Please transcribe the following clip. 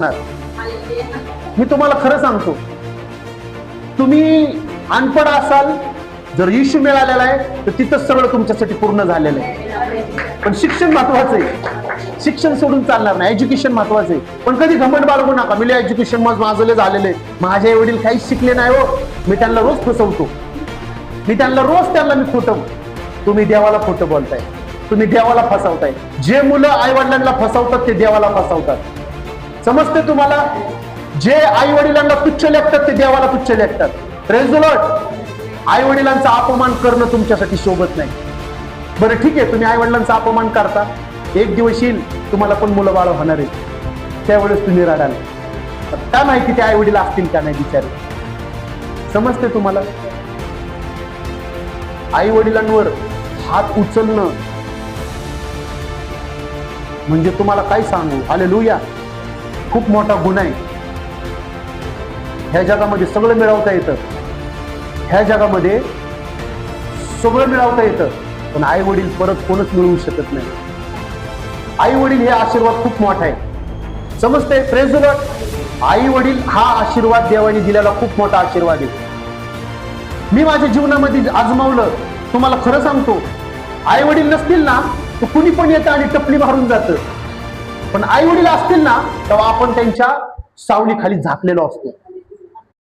मी तुम्हाला खरं सांगतो, तुम्ही अनपढ असाल, जर इश्यू मिळालेला आहे तर तिथंच सगळं तुमच्यासाठी पूर्ण झालेलं आहे. पण शिक्षण महत्वाचं आहे, शिक्षण सोडून चालणार नाही, एज्युकेशन महत्वाचं आहे. पण कधी घमंड बाळगू नका, मी एज्युकेशन माझं झालेलं आहे, माझे वडील काहीच शिकले नाही हो, मी त्यांना रोज फसवतो, मी खोटं. तुम्ही देवाला खोटं बोलताय, तुम्ही देवाला फसवताय. जे मुलं आई वडिलांना फसवतात ते देवाला फसवतात. समजते तुम्हाला? जे आई वडिलांना तुच्छ लेखतात ते देवाला तुच्छ लेखतात. Praise the Lord. आई वडिलांचा अपमान करणं तुमच्यासाठी शोभत नाही. बरं ठीक आहे, तुम्ही आई वडिलांचा अपमान करता, एक दिवस येईल तुम्हाला पण मुलं बाळ होणार आहे, त्यावेळेस तुम्ही रडाल. काय माहिती ते आई वडील असतील का नाही बिचारे. समजते तुम्हाला? आई वडिलांवर हात उचलणं म्हणजे तुम्हाला काय सांगू, हालेलुया, खूप मोठा गुन्हा आहे. ह्या जगामध्ये सगळं मिळवता येतं, ह्या जगामध्ये सगळं मिळवता येतं, पण आई वडील परत कोणच मिळवू शकत नाही. आई वडील हे आशीर्वाद खूप मोठा आहे. समजते? Praise the Lord. आई वडील हा आशीर्वाद देवाने दिलेला खूप मोठा आशीर्वाद आहे. मी माझ्या जीवनामध्ये आजमावलं, तुम्हाला खरं सांगतो, आई वडील नसतील ना तर कुणी पण येतं आणि टपली मारून जातं, पण आई वडील असतील ना तेव्हा आपण त्यांच्या सावलीखाली झाकलेलो असतो.